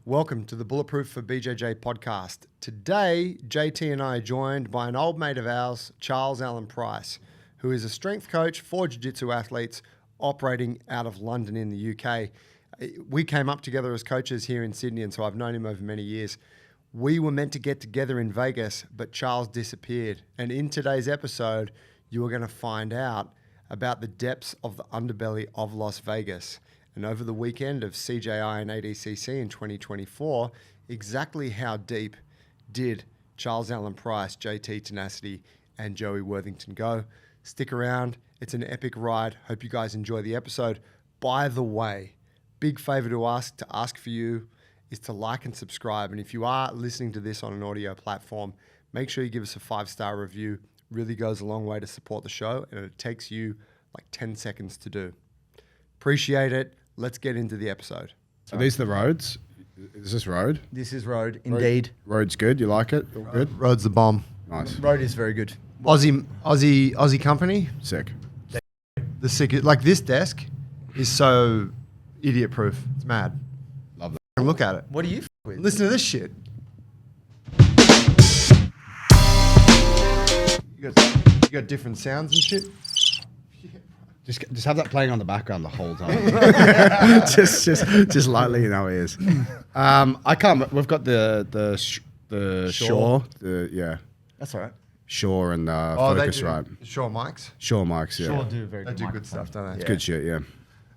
Welcome to the Bulletproof for BJJ podcast. Today, JT and I are joined by an old mate of ours, Charles Allan Price, who is a strength coach for Jiu Jitsu athletes operating out of London in the UK. We came up together as coaches here in Sydney, and so I've known him over many years. We were meant to get together in Vegas, but Charles disappeared. And in today's episode, you are going to find out about the depths of the underbelly of Las Vegas. And over the weekend of CJI and ADCC in 2024, exactly how deep did Charles Allan Price, JT Tenacity, and Joey Worthington go? Stick around. It's an epic ride. Hope you guys enjoy the episode. By the way, big favor to ask for you is to like and subscribe. And if you are listening to this on an audio platform, make sure you give us a 5-star review. Really goes a long way to support the show, and it takes you like 10 seconds to do. Appreciate it. Let's get into the episode. Are these the roads? Is this road? This is road, indeed. Road's good. You like it? All good? Road's the bomb. Nice. Road is very good. Aussie company. Sick. The sick. Like this desk is so idiot proof. It's mad. Love that. Look at it. What do you with? Listen to this shit. You got different sounds and shit. Just have that playing on the background the whole time. just lightly in our ears. I can't. We've got the Shore. Yeah. That's all right. Shore and Focus, right? Shore mics. Shore mics, yeah. Sure do very They good. do good microphone. stuff, don't they? It's good shit, yeah.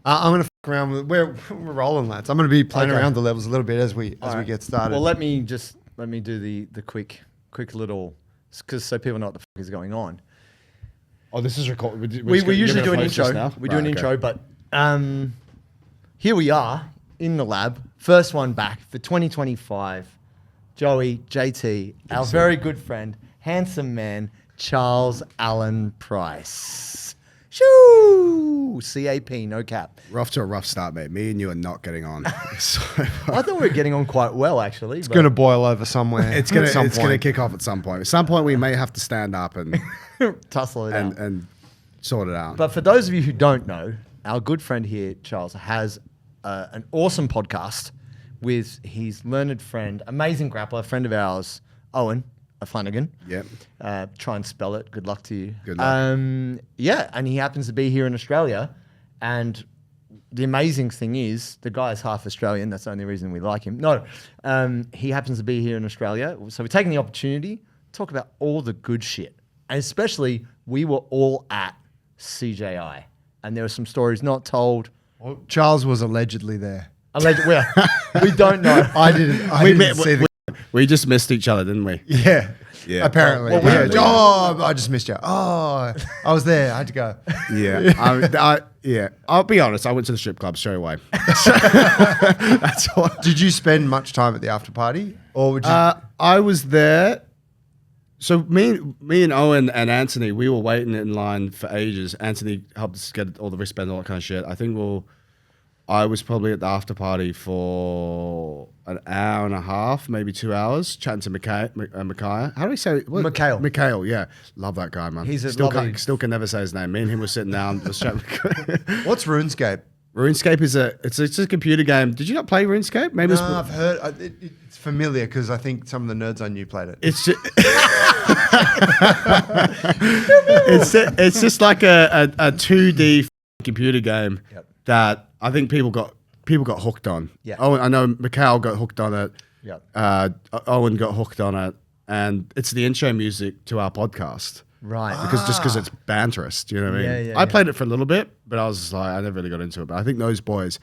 I'm gonna fuck around with. We're rolling, lads. I'm gonna be playing Okay. around the levels a little bit as we All right. get started. Well, let me do the quick little, because so people know what the fuck is going on. Oh, this is recorded. We usually do an intro. We do an intro, but here we are in the lab. First one back for 2025. Joey, JT, our very good friend, handsome man, Charles Allan Price. Shoo! CAP, no cap. We're off to a rough start, mate. Me and you are not getting on. I thought we were getting on quite well, actually. it's gonna boil over somewhere. It's gonna kick off at some point. At some point, we may have to stand up and tussle it out. and sort it out. But for those of you who don't know, our good friend here, Charles, has an awesome podcast with his learned friend, amazing grappler, friend of ours, Owen Flanagan. Yep. Try and spell it. Good luck to you. Good luck. Yeah, and he happens to be here in Australia. And the amazing thing is, the guy is half Australian. That's the only reason we like him. No, he happens to be here in Australia. So we're taking the opportunity to talk about all the good shit. And especially, we were all at CJI. And there were some stories not told. Well, Charles was allegedly there. We don't know. I didn't see the. We just missed each other, didn't we? Yeah. Yeah. Apparently. Well, apparently. I just missed you. Oh, I was there. I had to go. Yeah. Yeah. I'll be honest. I went to the strip club straight away. That's all. Did you spend much time at the after party, or would you? I was there. So me and Owen and Anthony, we were waiting in line for ages. Anthony helped us get all the wristbands, all that kind of shit. I think I was probably at the after party for an hour and a half, maybe 2 hours, chatting to Micaiah. How do we say it? Mikhail. Mikhail, yeah. Love that guy, man. He's a still lovely- can never say his name. Me and him were sitting down, was chatting. What's RuneScape? RuneScape is it's a computer game. Did you not play RuneScape? Maybe No, I've heard. It's familiar because I think some of the nerds I knew played it. it's just, it's just like a 2D computer game that I think people got hooked on. Yeah. Owen, I know Mikhail got hooked on it. Yeah. Owen got hooked on it, and it's the intro music to our podcast. Right. Because it's banterous, do you know what I mean? Yeah, I played it for a little bit, but I was just like, I never really got into it. But I think those boys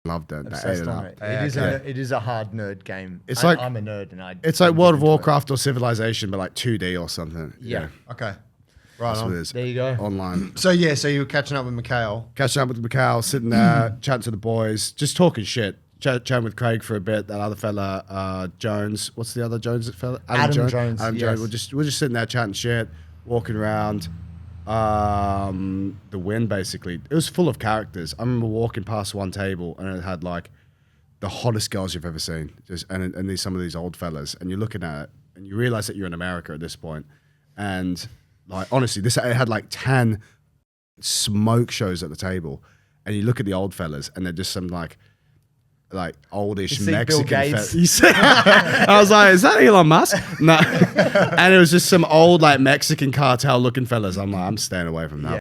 loved it. They ate Obsessed it on up. it. It is a hard nerd game. It's like- I'm a nerd, and It's like I'm World of into it. Warcraft or Civilization, but like 2D or something. Yeah. Okay, right That's what it on. is. There you go. Online. So you were catching up with Mikhail. Catching up with Mikhail, sitting there, chatting to the boys, just talking shit. Chatting with Craig for a bit. That other fella, Jones. What's the other Jones fella? Adam Jones, Adam yes. Jones. We're just sitting there chatting shit, walking around. The win basically. It was full of characters. I remember walking past one table and it had like the hottest girls you've ever seen. And these some of these old fellas, and you're looking at it and you realize that you're in America at this point. And like honestly, it had like 10 smoke shows at the table, and you look at the old fellas and they're just some like like oldish see Bill Mexican Gates? I was like, is that Elon Musk? No. And it was just some old like Mexican cartel looking fellas. I'm like, I'm staying away from that.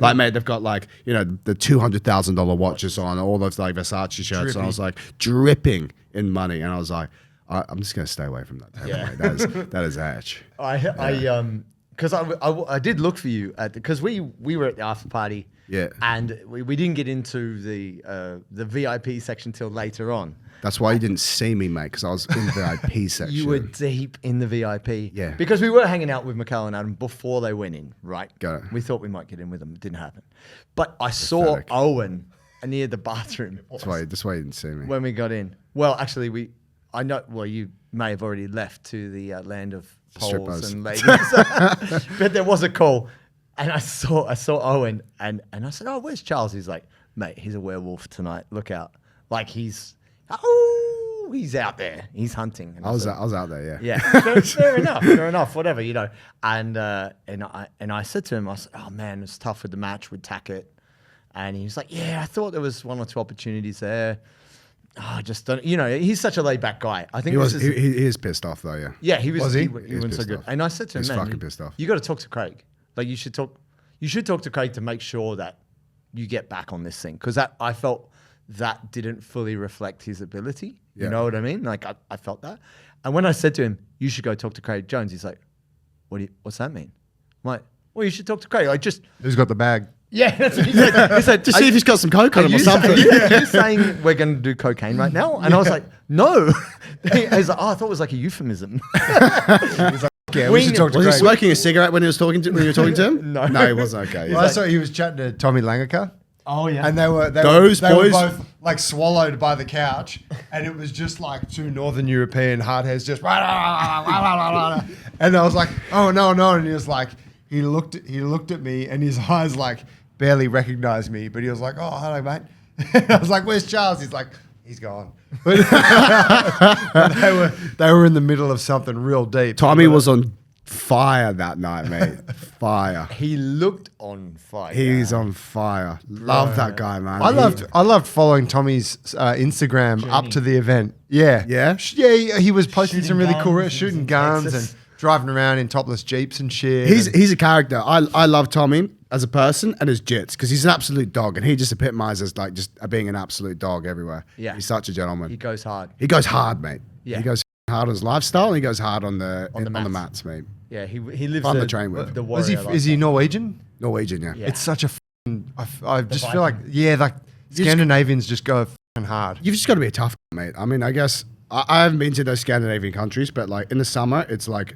Like, mate, they've got like, you know, the $200,000 watches on, all those like Versace shirts. Drippy. And I was like, dripping in money. And I was like, I'm just going to stay away from that. Yeah. Mate. That is edge. Because I did look for you because we were at the after party. Yeah. And we didn't get into the VIP section till later on. That's why you didn't see me, mate, because I was in the VIP section. You were deep in the VIP. Yeah. Because we were hanging out with Mikhail and Adam before they went in, right? Got it. We thought we might get in with them. It didn't happen. But I saw Owen near the bathroom. That's why you didn't see me. When we got in. Well, actually, I know. Well, you may have already left to the land of poles Strippers. and ladies. But there was a call. And I saw Owen and I said, oh, where's Charles? He's like, mate, he's a werewolf tonight. Look out. Like he's out there. He's hunting. And I was out there, yeah. Yeah, fair enough, whatever, you know. And I said to him, I said, oh man, it's tough with the match with Tackett. And he was like, yeah, I thought there was one or two opportunities there. Oh, I just don't, you know, he's such a laid back guy. I think he is pissed off though, yeah. Yeah, he was. Was he? He He was wasn't so pissed good. off. And I said to him, He's man, fucking pissed off. You got to talk to Craig. Like you should talk to Craig to make sure that you get back on this thing because I felt that didn't fully reflect his ability. Yeah. You know what I mean? Like I felt that. And when I said to him, you should go talk to Craig Jones, he's like, what's that mean? I'm like, well, you should talk to Craig. Like just Who's got the bag? yeah, that's what he said. He said, To see if he's got some coke on him or something. Are you saying we're going to do cocaine right now? And I was like, no. He's like, oh, I thought it was like a euphemism. He's like, yeah, we should talk to Was he Craig. smoking a cigarette when you were talking to him? No. No, he wasn't. Okay. Well, I saw he was chatting to Tommy Langaker. Oh yeah. And they were Those they were boys- both like swallowed by the couch, and it was just like two Northern European hardheads just and I was like, oh no, and he was like, he looked at me, and his eyes like barely recognized me, but he was like, oh hello mate. And I was like, where's Charles? He's like, he's gone. But they were in the middle of something real deep. Tommy was on fire that night, mate. Fire. He looked on fire. He's on fire. Love that guy, man. I loved following Tommy's Instagram up to the event. Yeah. Yeah? Yeah, he was posting Shooting some really cool, guns, shooting in guns Texas. and driving around in topless Jeeps and shit. He's a character. I love Tommy as a person and his jits because he's an absolute dog and he just epitomizes like just being an absolute dog everywhere. Yeah. He's such a gentleman. He goes hard. He goes hard, mate. Yeah. He goes hard on his lifestyle and he goes hard on the mats. mats, mate. Yeah, he lives Fun to the, train with. the Was warrior he, is he Norwegian? Norwegian, yeah. Yeah. It's such a I just feel like, Viking. yeah, like just- Scandinavians just go hard. You've just got to be a tough guy, mate. I mean, I guess I haven't been to those Scandinavian countries, but like in the summer, it's like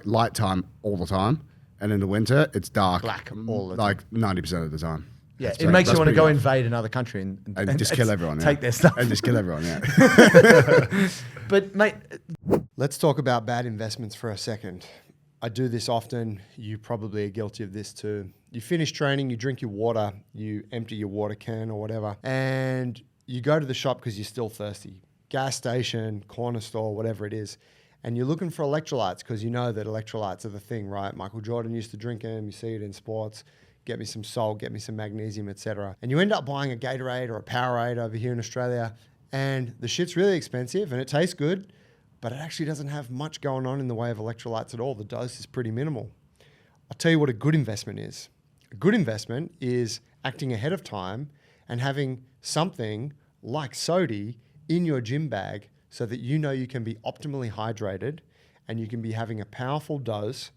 light time all the time, and in the winter, it's dark Black all the like 90% of the time. Yeah, That's it right. makes you That's want to pretty go rough. invade another country And just kill everyone. Take yeah. their stuff. And just kill everyone, yeah. But mate, Let's talk about bad investments for a second. I do this often. You probably are guilty of this too. You finish training, you drink your water, you empty your water can or whatever, and you go to the shop because you're still thirsty. Gas station, corner store, whatever it is. And you're looking for electrolytes because you know that electrolytes are the thing, right? Michael Jordan used to drink them. You see it in sports. Get me some salt, get me some magnesium, etc. And you end up buying a Gatorade or a Powerade over here in Australia, and the shit's really expensive and it tastes good, but it actually doesn't have much going on in the way of electrolytes at all. The dose is pretty minimal. I'll tell you what a good investment is. A good investment is acting ahead of time and having something like Sodi in your gym bag so that you know you can be optimally hydrated and you can be having a powerful dose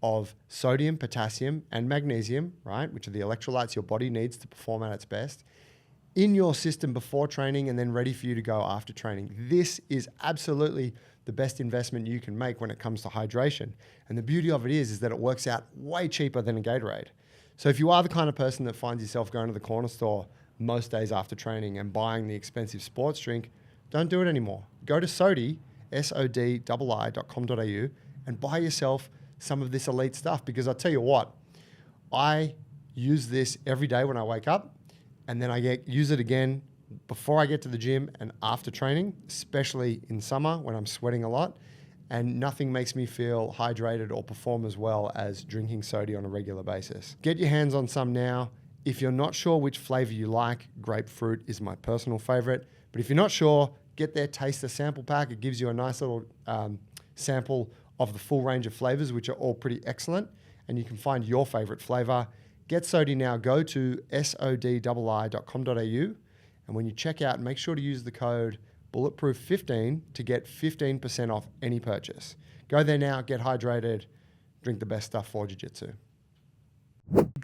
of sodium, potassium, and magnesium, right, which are the electrolytes your body needs to perform at its best, in your system before training and then ready for you to go after training. This is absolutely the best investment you can make when it comes to hydration. And the beauty of it is that it works out way cheaper than a Gatorade. So if you are the kind of person that finds yourself going to the corner store most days after training and buying the expensive sports drink, don't do it anymore. Go to Sodi, sodii.com.au, and buy yourself some of this elite stuff, because I'll tell you what, I use this every day when I wake up, and then I use it again before I get to the gym and after training, especially in summer when I'm sweating a lot, and nothing makes me feel hydrated or perform as well as drinking Sodi on a regular basis. Get your hands on some now. If you're not sure which flavor you like, grapefruit is my personal favorite, But if you're not sure, get their taster sample pack. It gives you a nice little sample of the full range of flavors, which are all pretty excellent. And you can find your favorite flavor. Get Sodi now. Go to sodii.com.au. And when you check out, make sure to use the code Bulletproof15 to get 15% off any purchase. Go there now, get hydrated, drink the best stuff for jiu-jitsu.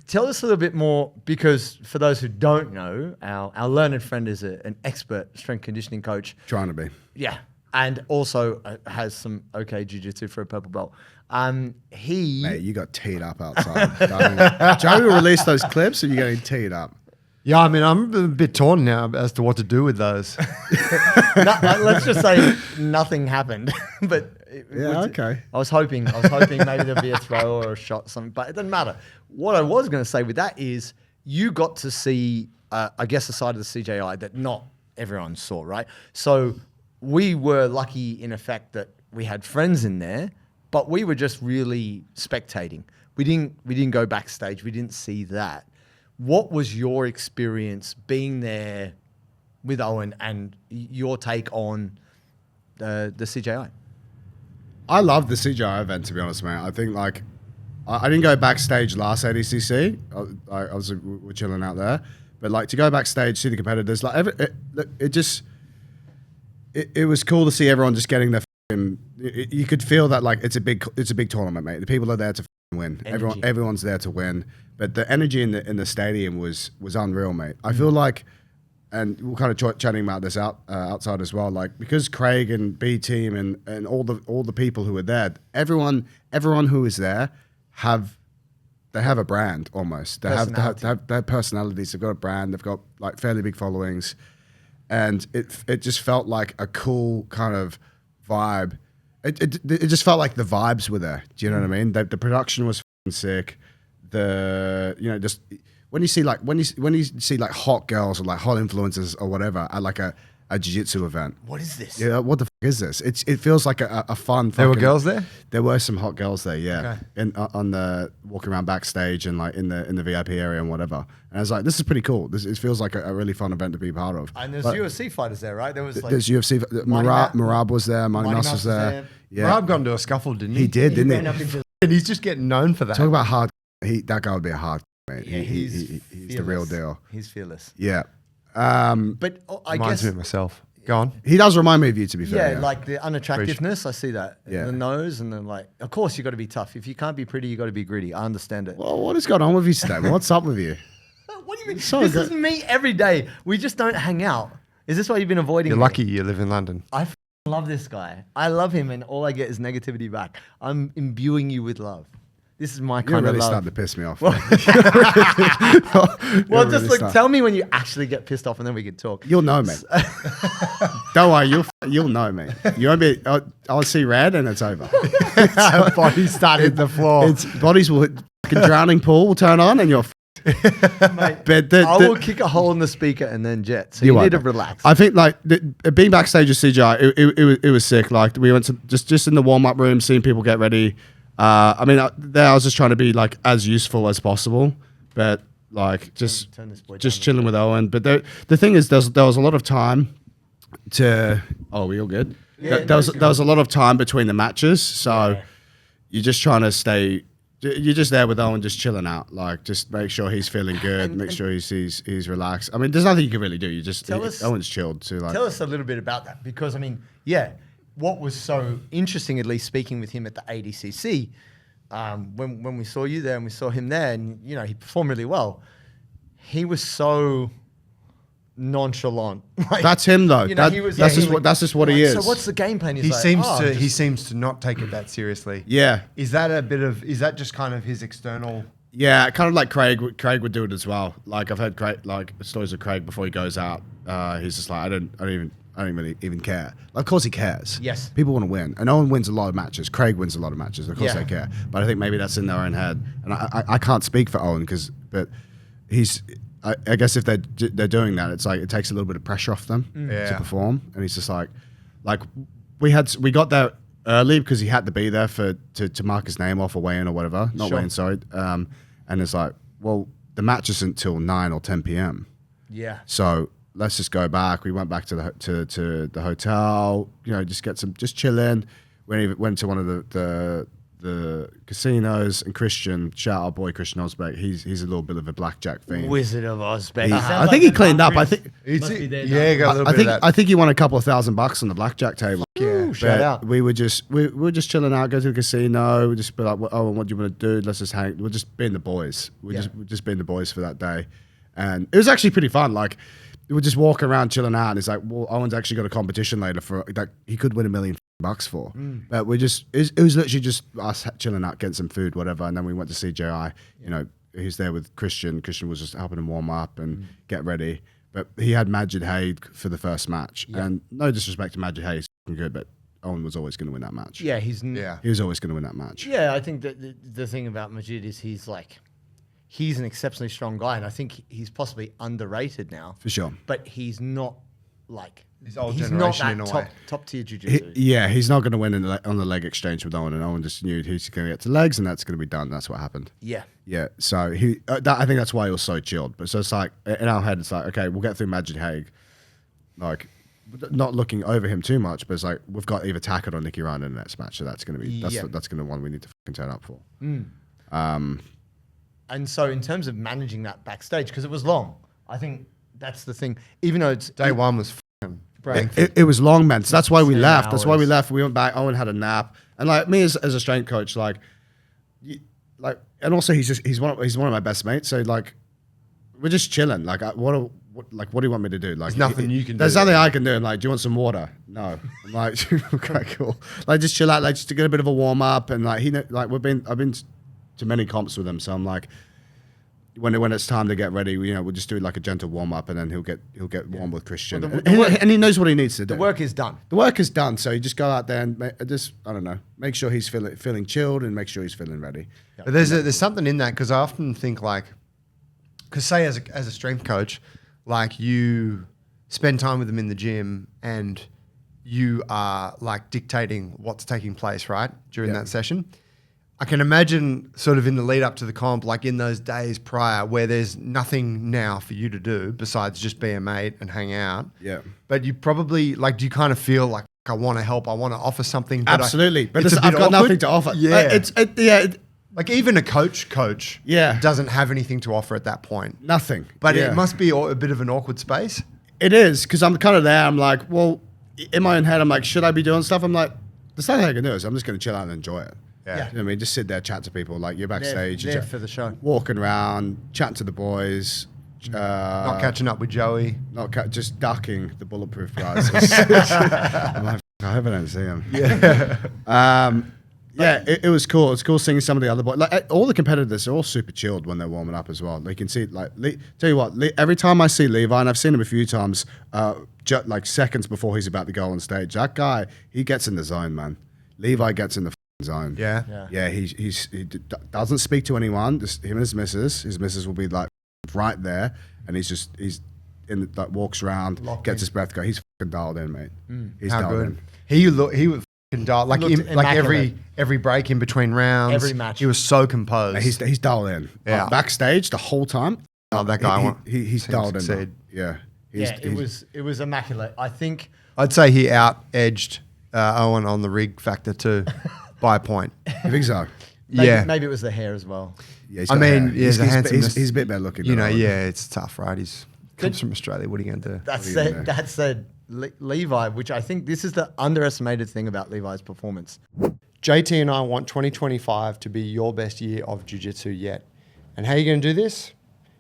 Tell us a little bit more, because for those who don't know, our learned friend is an expert strength conditioning coach. Trying to be. Yeah. And also has some okay jiu-jitsu for a purple belt. Mate, you got teed up outside. Joe will release those clips and you're getting teed up. Yeah, I mean, I'm a bit torn now as to what to do with those. Let's just say nothing happened. But okay. I was hoping maybe there'd be a throw or a shot, something, but it doesn't matter. What I was going to say with that is you got to see, I guess, a side of the CJI that not everyone saw, right? So we were lucky in effect that we had friends in there, but we were just really spectating. We didn't go backstage. We didn't see that. What was your experience being there with Owen and your take on the CJI? I love the CJI event, to be honest, man. I think like I didn't go backstage last ADCC. We're chilling out there, but like to go backstage, see the competitors, like it was cool to see everyone just getting their. You could feel that like it's a big tournament, mate. The people are there to win. Everyone's there to win. But the energy in the stadium was unreal, mate. I feel like. And we're kind of chatting about this outside as well, like because Craig and B Team and all the people who were there, everyone who is there have a brand almost. They have personalities. They've got a brand. They've got like fairly big followings, and it just felt like a cool kind of vibe. It just felt like the vibes were there. Do you know what I mean? The production was sick. Just. When you see like hot girls or like hot influencers or whatever at like a jiu-jitsu event. What is this? Yeah, what the is this? It feels like a fun. There were girls there? There were some hot girls there, yeah. Okay. On the walking around backstage and like in the VIP area and whatever. And I was like, this is pretty cool. It feels like a really fun event to be part of. And there's UFC fighters there, right? There's UFC. Marab was there. Marty Moss was there. Yeah. Marab got into a scuffle, didn't he? He did, didn't he? And he's just getting known for that. Talk about hard. That guy would be a hard. Mate. Yeah, he's the real deal. He's fearless. Yeah. But I Reminds guess me of myself. Go on. He does remind me of you, to be fair. Yeah, like the unattractiveness. I see that. Yeah. The nose, and then like, of course, you got to be tough. If you can't be pretty, you got to be gritty. I understand it. Well, what is going on with you today? What's up with you? What do you mean? This is me every day. We just don't hang out. Is this why you've been avoiding You're me? lucky you live in London. I love this guy. I love him, and all I get is negativity back. I'm imbuing you with love. This is my kind You're really of love. starting to piss me off. Well, just look. Tell me when you actually get pissed off, and then we can talk. You'll know, mate. Don't worry, you'll know, mate. You won't be. I'll see red, and it's over. Bodies start hitting the floor. Bodies will hit. Drowning pool will turn on, and you're. Mate, But I will kick a hole in the speaker and then jet. So you need to relax. I think like being backstage at CJI, it was sick. Like we went to just in the warm up room, seeing people get ready. I was just trying to be like as useful as possible, but like just chilling with Owen. But the thing is, there was a lot of time to. Oh, we all good? Yeah, there was a lot of time between the matches, so you're just trying to stay. You're just there with Owen, just chilling out. Like, just make sure he's feeling good. Make sure he's relaxed. I mean, there's nothing you can really do. You just Owen's chilled. So like, tell us a little bit about that, because I mean, what was so interesting, at least speaking with him at the ADCC, when we saw you there and we saw him there, and he performed really well. He was so nonchalant. Like, that's him though. That's just what he is. So what's the game plan? He seems to not take it that seriously. Yeah. Is that just kind of his external? Yeah, kind of like Craig would do it as well. Like I've heard stories of Craig before he goes out. He's just like, I don't really even care. Like, of course he cares. Yes. People want to win. And Owen wins a lot of matches. Craig wins a lot of matches. Of course they care. But I think maybe that's in their own head. And I can't speak for Owen but he's. I guess if they're doing that, it's like it takes a little bit of pressure off them to perform. And he's just like we got there early because he had to be there to mark his name off or weigh in or whatever. Not weigh in, sorry. And it's like, well, the match isn't till 9 or 10 p.m. Yeah. So let's just go back. We went back to the hotel, just chill in. Went to one of the casinos, and Christian, shout out boy Christian Osbeck, he's a little bit of a blackjack fiend. Wizard of Osbeck. I think he cleaned up. I think I think he won a couple of $1,000 on the blackjack table. Yeah, shout out. We were just chilling out, go to the casino. We just be like, oh, what do you want to do? Let's just hang. We're just being the boys. We're just being the boys for that day, and it was actually pretty fun. Like, we would just walk around chilling out, and it's like, well, Owen's actually got a competition later for that he could win $1 million for. But it was literally just us chilling out, getting some food, whatever, and then we went to CJI. He's there with Christian. Christian was just helping him warm up and get ready. But he had Majid Haid for the first match, and no disrespect to Majid Haid, he's good, but Owen was always going to win that match. Yeah, he was always going to win that match. Yeah, I think that the thing about Majid is he's an exceptionally strong guy, and I think he's possibly underrated now. For sure. But he's not His old he's generation not in a that way. top tier jiu-jitsu. He's not going to win on the leg exchange with Owen, and Owen just knew he's going to get to legs, and that's going to be done. That's what happened. Yeah. Yeah, so I think that's why he was so chilled. But so it's like, in our head, it's like, okay, we'll get through Majid Haig, like, not looking over him too much, but it's like, we've got either Tackett or Nicky Ryan in the next match, so that's going to be, that's going to be one we need to fucking turn up for. And so in terms of managing that backstage, because it was long, I think that's the thing. Even though it's Day one was fucking It was long, man. So that's why we 10 left. That's why we hours. left. We went back. Owen had a nap, and like me as a strength coach, and also he's one of my best mates. So like, we're just chilling. Like, what do you want me to do? Like, There's nothing you can do. There's nothing I can do. And like, do you want some water? No. I'm like, okay, cool. Like, just chill out. Like, just to get a bit of a warm up. And like, I've been to many comps with him, so I'm like, when it's time to get ready, we'll just do like a gentle warm up, and then he'll get warm with Christian, and he knows what he needs to do. the work is done. The work is done, so you just go out there and make sure he's feeling chilled, and make sure he's feeling ready. But there's something in that, because I often think because say as a strength coach, like, you spend time with them in the gym and you are like dictating what's taking place, right, during that session. I can imagine sort of in the lead up to the comp, like in those days prior, where there's nothing now for you to do besides just be a mate and hang out. Yeah. But you probably, like, do you kind of feel like, I want to help, I want to offer something? But Absolutely, but it's a bit I've got awkward. nothing to offer. Yeah. Like, even a coach Yeah. doesn't have anything to offer at that point. Nothing. But Yeah. it must be a bit of an awkward space. It is, because I'm kind of there. I'm like, well, in my own head, I'm like, should I be doing stuff? I'm like, there's nothing I can do. So I'm just going to chill out and enjoy it. Yeah. You know what I mean? Just sit there, chat to people. Like, you're backstage. There you're for the show. walking around, chatting to the boys. Not catching up with Joey. Just ducking the Bulletproof guys. I'm like, I hope I don't see him. Yeah. It was cool. It's cool seeing some of the other boys. Like, all the competitors are all super chilled when they're warming up as well. Like, you can see, like, tell you what, every time I see Levi, and I've seen him a few times, like seconds before he's about to go on stage, that guy, he gets in the zone, man. Levi gets in the zone. Yeah. He doesn't speak to anyone. Just him and his missus. His missus will be like right there, and he's in like, walks around, gets his breath go. He's fucking dialed in, mate. He's How dialed good. in. He was fucking dialed. Like, Looked every break in between rounds. Every match. He was so composed. He's dialed in. Yeah. Like, backstage the whole time. That guy. He's dialed in. succeed. Yeah. It was immaculate. I think I'd say he out-edged Owen on the rig factor too, by a point. You think so? maybe it was the hair as well. Yeah, he's I got mean, hair. yeah, the handsomeness. He's a bit better looking. You than know, Owen. yeah, it's tough, right? He's comes from Australia. What are you going to do? That said, Levi, which I think this is the underestimated thing about Levi's performance. JT and I want 2025 to be your best year of jiu-jitsu yet. And how are you going to do this?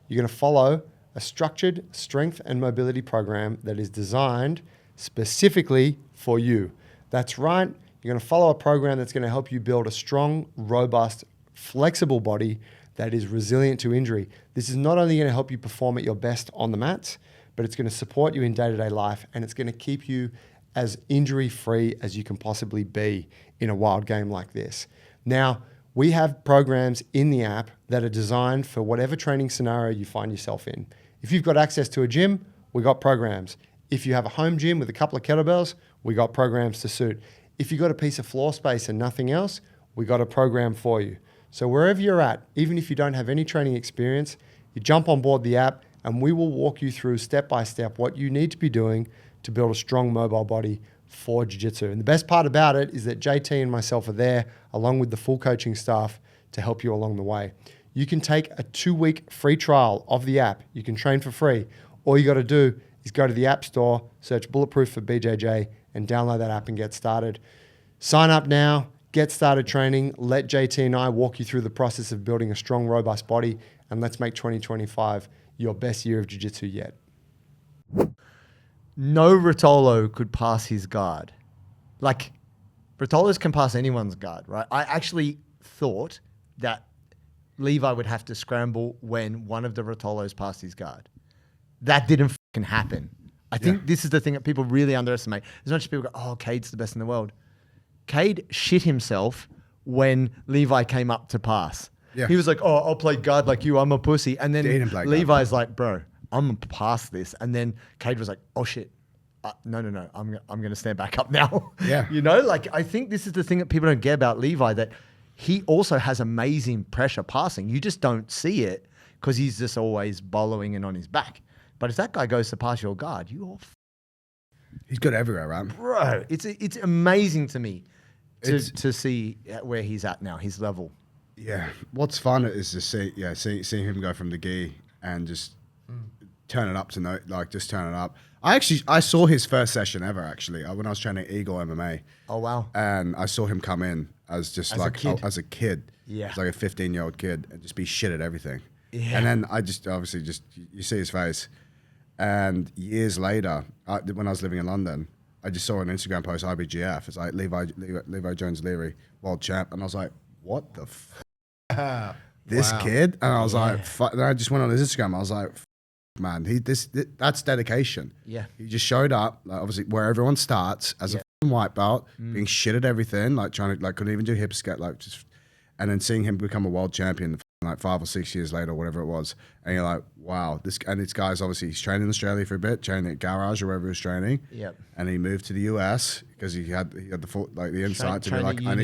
You're going to follow a structured strength and mobility program that is designed specifically for you. That's right. You're going to follow a program that's going to help you build a strong, robust, flexible body that is resilient to injury. This is not only going to help you perform at your best on the mats, but it's going to support you in day-to-day life, and it's going to keep you as injury-free as you can possibly be in a wild game like this. Now, we have programs in the app that are designed for whatever training scenario you find yourself in. If you've got access to a gym, we got programs. If you have a home gym with a couple of kettlebells, we got programs to suit. If you've got a piece of floor space and nothing else, we got a program for you. So wherever you're at, even if you don't have any training experience, you jump on board the app and we will walk you through step by step what you need to be doing to build a strong mobile body for jiu-jitsu. And the best part about it is that JT and myself are there along with the full coaching staff to help you along the way. You can take a 2-week free trial of the app. You can train for free. All you got to do is go to the App Store, search Bulletproof for BJJ, and download that app and get started. Sign up now, get started training. Let JT and I walk you through the process of building a strong, robust body, and let's make 2025 your best year of jiu-jitsu yet. No Rotolo could pass his guard. Like, Rotolos can pass anyone's guard, right? I actually thought that Levi would have to scramble when one of the Rotolos passed his guard. That didn't fucking happen. I think this is the thing that people really underestimate. As much as people go, oh, Cade's the best in the world. Cade shit himself when Levi came up to pass. Yeah. He was like, oh, I'll play guard like you. I'm a pussy. And then Levi's like, bro, I'm going to pass this. And then Cade was like, oh, shit. No. I'm going to stand back up now. Yeah. You know, like, I think this is the thing that people don't get about Levi, that he also has amazing pressure passing. You just don't see it because he's just always bowling and on his back. But if that guy goes to pass your guard, he's good everywhere, right? Bro, it's amazing to me to see where he's at now, his level. Yeah. What's fun is to see him go from the gi and just turn it up to just turn it up. I saw his first session ever, actually, when I was training Eagle MMA. Oh, wow. And I saw him come in as a kid. Yeah. As like a 15-year-old kid and just be shit at everything. Yeah. And then I just, obviously, you see his face. And years later, when I was living in London, I just saw an Instagram post, IBGF. It's like Levi Jones, world champ. And I was like, what the this kid? And I was like, and I just went on his Instagram. I was like, man, that's dedication. Yeah. He just showed up, like, obviously, where everyone starts as a white belt, being shit at everything, like trying to, couldn't even do hip skate, and then seeing him become a world champion, 5 or 6 years later, whatever it was, and you're like, wow, this guy's obviously, he's trained in Australia for a bit, training at Garage or wherever he was training, and he moved to the US because he had the full, the insight to be like, I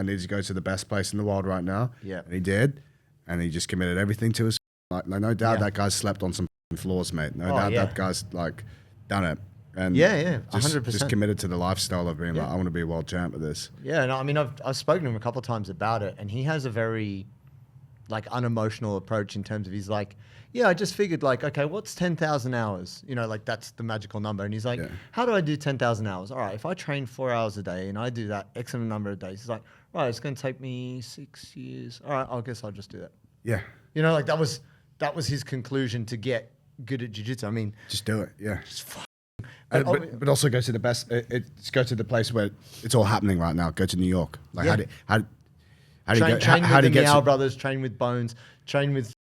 need to go to the best place in the world right now, and he did, and he just committed everything to his, no doubt that guy's slept on some floors, mate, no doubt that guy's done it. And 100%. Just committed to the lifestyle of being like, I want to be a world champ at this. Yeah, no, I mean, I've spoken to him a couple of times about it, and he has a very unemotional approach in terms of, he's like, I just figured okay, what's 10,000 hours? You know, that's the magical number. And he's like, how do I do 10,000 hours? All right, if I train 4 hours a day and I do that X number of days, he's like, right, it's going to take me 6 years. All right, I guess I'll just do that. Yeah. You know, that was his conclusion to get good at jiu-jitsu. I mean, just do it. Yeah. But also go to the best. Go to the place where it's all happening right now. Go to New York. How do you get? Train with the Meow Brothers. Train with Bones. Train with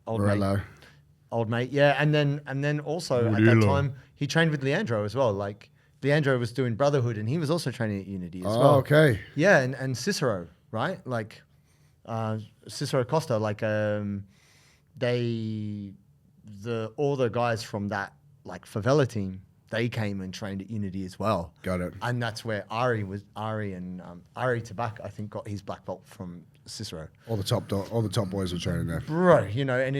old mate. Yeah, and then also at that time he trained with Leandro as well. Like, Leandro was doing Brotherhood, and he was also training at Unity as well. Okay. Yeah, and Cicero, right? Cicero Costa. All the guys from that favela team, they came and trained at Unity as well. Got it. And that's where Ari and Ari Tabak, I think, got his black belt from Cicero. All the top boys were training there. Bro, and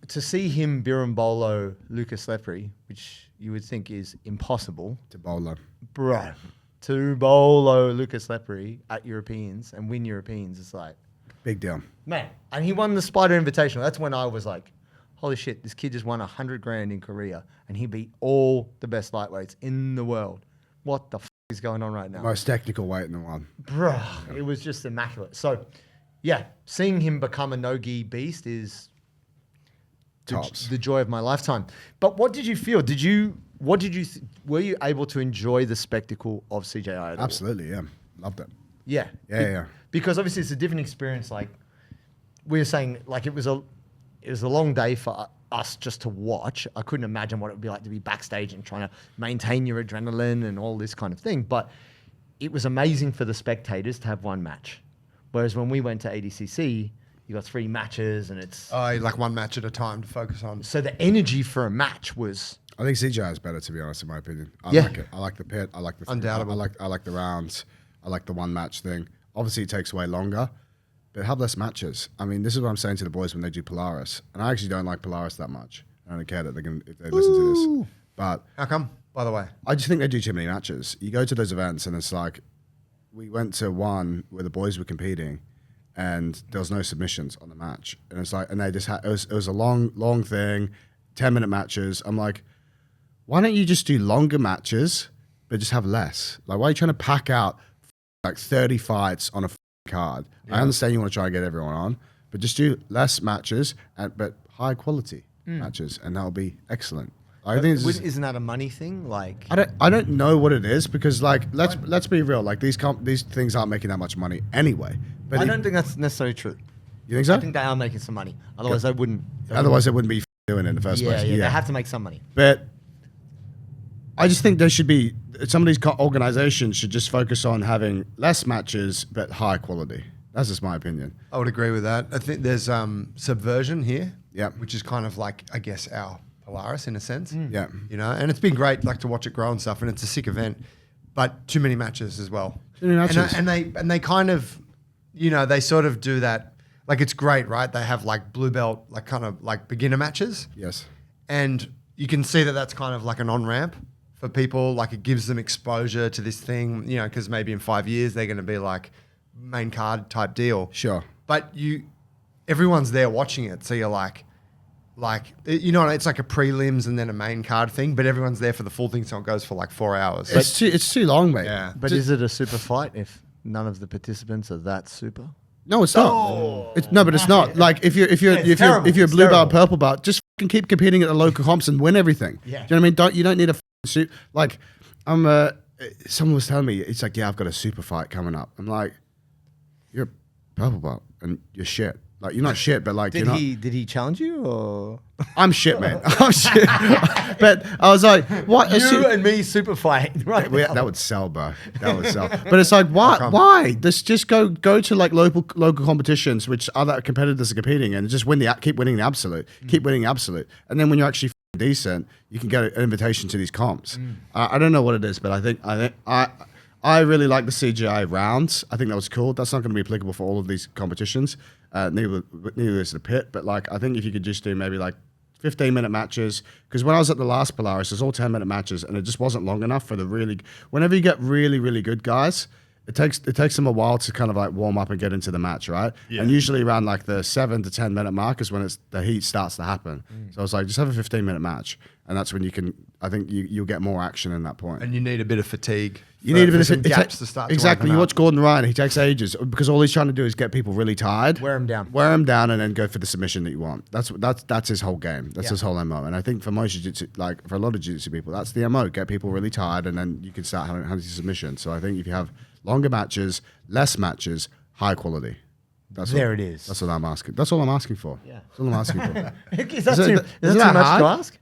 to see him Birimbolo Lucas Lepre, which you would think is impossible. To bolo. Bro, to bolo Lucas Lepre at Europeans and win Europeans, it's like... Big deal. Man, and he won the Spider Invitational. That's when I was like, holy shit, this kid just won $100,000 in Korea, and he beat all the best lightweights in the world. What the is going on right now? Most technical weight in the one. Bro, it was just immaculate. So, seeing him become a no-gi beast is the joy of my lifetime. But what did you feel? Were you able to enjoy the spectacle of CJI at all? Absolutely, yeah. Loved it. Yeah. Yeah. Because obviously it's a different experience. Like we were saying, it was a long day for us just to watch. I couldn't imagine what it would be like to be backstage and trying to maintain your adrenaline and all this kind of thing. But it was amazing for the spectators to have one match. Whereas when we went to ADCC, you got 3 matches and it's... one match at a time to focus on. So the energy for a match was... I think CJI is better, to be honest, in my opinion. I like it. I like the pit. I like the... Undoubtedly. I like the rounds. I like the one match thing. Obviously, it takes way longer. but have less matches. I mean, this is what I'm saying to the boys when they do Polaris, and I actually don't like Polaris that much. I don't care that if they listen to this, but How come? By the way, I just think they do too many matches. You go to those events and it's like, we went to one where the boys were competing, and there was no submissions on the match, and it's like, and they just had it was a long thing, 10-minute matches. I'm like, why don't you just do longer matches, but just have less? Like, why are you trying to pack out like 30 fights on a card? Yeah. I understand you want to try and get everyone on, but just do less matches, but high quality matches, and that'll be excellent. I think isn't that a money thing? Like, I don't know what it is, because like let's be real, like these things aren't making that much money anyway. But I don't think that's necessarily true. You think so? I think they are making some money. Otherwise, they wouldn't. Otherwise, they wouldn't be doing it in the first place. Yeah, they have to make some money. But I just think there should be, some of these organizations should just focus on having less matches but high quality. That's just my opinion. I would agree with that. I think there's subversion here, yeah, which is kind of like, I guess, our Polaris in a sense. Yeah, you know, and it's been great, like, to watch it grow and stuff, and it's a sick event, but too many matches as well. Too many matches. And they kind of, you know, they sort of do that. Like, it's great, right? They have like blue belt, like kind of like beginner matches. Yes. And you can see that that's kind of like an on-ramp for people. Like, it gives them exposure to this thing, you know, because maybe in 5 years they're going to be like main card type deal. Sure. But everyone's there watching it. So you're like, you know, it's like a prelims and then a main card thing, but everyone's there for the full thing. So it goes for like 4 hours. It's too long, mate. Yeah. But is it a super fight if none of the participants are that super? No, it's not. But it's not. Like, if you're a blue belt, purple belt, just fucking keep competing at the local comps and win everything. Yeah. Do you know what I mean? You don't need a suit. Like, someone was telling me, it's like, yeah, I've got a super fight coming up. I'm like, you're a purple belt and you're shit. Like, you're not shit, but like, did he challenge you, or? I'm shit, man. I'm shit. But I was like, what? You and me super fight, right? That would sell, bro. That would sell. But it's like, why? Just go to like local competitions, which other competitors are competing in, and just keep winning the absolute, keep winning the absolute, and then when you're actually decent, you can get an invitation to these comps. I don't know what it is, but I really like the CJI rounds. I think that was cool. That's not going to be applicable for all of these competitions. Neither is the pit, but like, I think if you could just do maybe like 15-minute matches, because when I was at the last Polaris, it was all 10-minute matches, and it just wasn't long enough for whenever you get really, really good guys, it takes them a while to kind of like warm up and get into the match, right? Yeah. And usually around like the 7 to 10-minute mark is when the heat starts to happen. So I was like, just have a 15-minute match, and that's when I think you'll get more action in that point. And you need a bit of fatigue. You need a bit of gaps to start. Exactly. You watch Gordon Ryan; he takes ages because all he's trying to do is get people really tired, wear them down, and then go for the submission that you want. That's his whole game. That's his whole MO. And I think for most jiu-jitsu, like for a lot of jiu-jitsu people, that's the MO: get people really tired, and then you can start having submission. So I think if you have longer matches, less matches, high quality. That's it is. That's what I'm asking. That's all I'm asking for. Yeah. That's all I'm asking for. Is that too much to ask?